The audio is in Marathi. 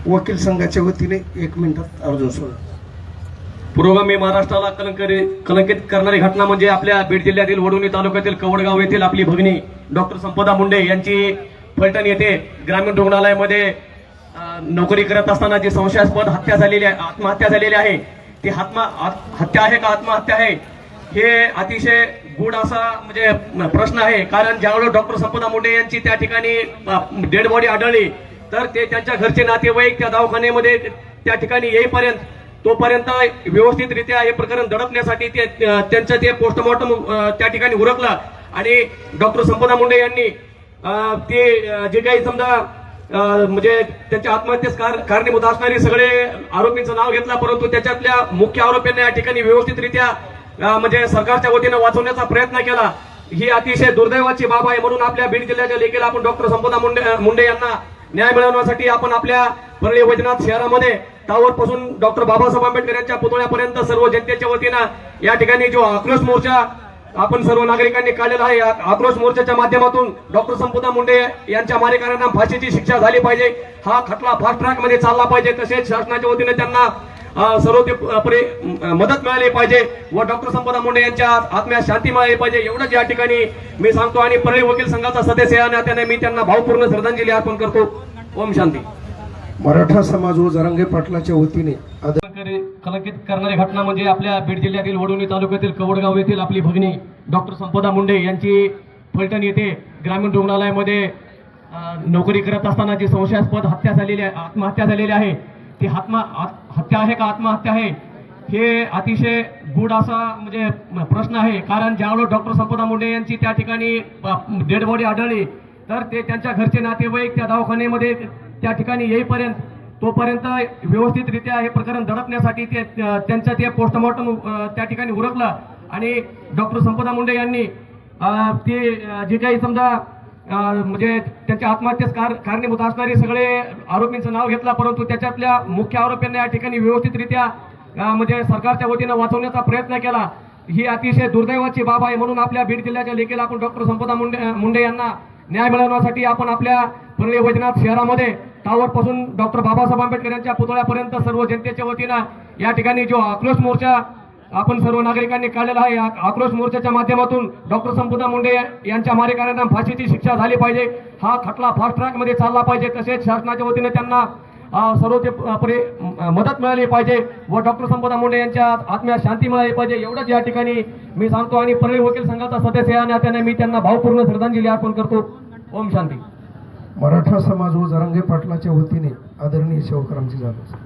वकील संघाच्या वतीने 1 मिनिटात अर्ज सोडा. पुरोगामी महाराष्ट्राला कलंकित करणारी घटना म्हणजे आपल्या बीड जिल्ह्यातील वडोणी तालुक्यातील कवडगाव येथील आपली भगिनी डॉक्टर संपदा मुंडे यांची फलटण येथे ग्रामीण रुग्णालयामध्ये नोकरी करत असताना जी संशयास्पद आत्महत्या झालेली आहे ती हत्या आहे का आत्महत्या आहे हे अतिशय गूढ असा म्हणजे प्रश्न आहे. कारण ज्यावेळेस डॉक्टर संपदा मुंडे यांची त्या ठिकाणी डेड बॉडी आढळली तर ते त्यांच्या घरचे नातेवाईक त्या दवाखान्यामध्ये त्या ठिकाणी येईपर्यंत तोपर्यंत व्यवस्थितरित्या हे प्रकरण दडपण्यासाठी त्यांचं ते पोस्टमॉर्टम त्या ठिकाणी उरकलं आणि डॉक्टर संपदा मुंडे यांनी ते जे काही समजा म्हणजे त्यांच्या आत्महत्येस कारणीभूत असणारी सगळे आरोपींचं नाव घेतलं, परंतु त्याच्यातल्या मुख्य आरोपींना या ठिकाणी व्यवस्थितरित्या म्हणजे सरकारच्या वतीनं वाचवण्याचा प्रयत्न केला. ही अतिशय दुर्दैवाची बाब आहे. म्हणून आपल्या बीड जिल्ह्याच्या लेखील आपण डॉक्टर संपदा मुंडे यांना न्याय मिळवण्यासाठी आपण आपल्या परळी वैजनाथ शहरामध्ये टावरपासून डॉक्टर बाबासाहेब आंबेडकर यांच्या पुतळ्यापर्यंत सर्व जनतेच्या वतीनं या ठिकाणी जो आक्रोश मोर्चा आपण सर्व नागरिकांनी काढलेला आहे, आक्रोश मोर्चाच्या माध्यमातून डॉक्टर संपदा मुंडे यांच्या मारेकऱ्यांना फाशीची शिक्षा झाली पाहिजे. हा खटला फास्ट ट्रॅक मध्ये चालला पाहिजे. तसेच शासनाच्या वतीने त्यांना सर्वतोपरी मदत मिळाली पाहिजे व डॉक्टर संपदा मुंडे यांच्या आत्म्यास शांती मिळाली पाहिजे एवढंच या ठिकाणी मी सांगतो. आणि परळी वकील संघाचा सदस्य या नात्याने मी त्यांना भावपूर्ण श्रद्धांजली अर्पण करतो. ओम शांती. मराठा समाज व जरांगे पाटलाच्या वतीने कलंकित करणारी घटना म्हणजे आपल्या बीड जिल्ह्यातील वडोणी तालुक्यातील कवडगाव येथील आपली भगिनी डॉक्टर संपदा मुंडे यांची फलटण येथे ग्रामीण रुग्णालयामध्ये नोकरी करत असताना जी संशयास्पद आत्महत्या झालेली आहे ती हत्या आहे का आत्महत्या आहे हे अतिशय गूढ असा म्हणजे प्रश्न आहे. कारण ज्यावेळेस डॉक्टर संपदा मुंडे यांची त्या ठिकाणी डेड बॉडी आढळली तर ते त्यांच्या घरचे नातेवाईक त्या दवाखान्यामध्ये त्या ठिकाणी येईपर्यंत तोपर्यंत व्यवस्थितरित्या हे प्रकरण दडपण्यासाठी त्यांचं ते पोस्टमॉर्टम त्या ठिकाणी उरकलं आणि डॉक्टर संपदा मुंडे यांनी ते जे काही समजा म्हणजे त्यांच्या आत्महत्येस कारणीभूत असणारी सगळे आरोपींचं नाव घेतलं, परंतु त्याच्यातल्या मुख्य आरोपींना या ठिकाणी व्यवस्थितरित्या म्हणजे सरकारच्या वतीनं वाचवण्याचा प्रयत्न केला. ही अतिशय दुर्दैवाची बाब आहे. म्हणून आपल्या बीड जिल्ह्याच्या लेखील आपण डॉक्टर संपदा मुंडे यांना न्याय मिळवण्यासाठी आपण आपल्या परळी वैजनाथ शहरामध्ये टावरपासून डॉक्टर बाबासाहेब आंबेडकर यांच्या पुतळ्यापर्यंत सर्व जनतेच्या वतीनं या ठिकाणी जो आक्रोश मोर्चा आपण सर्व नागरिकांनी काढलेला आहे, आक्रोश मोर्चाच्या माध्यमातून डॉक्टर संपदा मुंडे यांच्या मारेकऱ्यांना फाशीची शिक्षा झाली पाहिजे. हा खटला फास्ट ट्रॅक मध्ये चालला पाहिजे. तसेच शासनाच्या वतीने त्यांना सर्वतोपरी मदत मिळाली पाहिजे व डॉक्टर संपदा मुंडे यांच्या आत्म्यास शांती मिळाली पाहिजे एवढंच या ठिकाणी मी सांगतो. आणि परळी वकील संघाचा सदस्य या नात्याने मी त्यांना भावपूर्ण श्रद्धांजली अर्पण करतो. ओम शांती. मराठा समाज व जरांगे पाटलाच्या वतीने आदरणीय सेवकरांची झालं.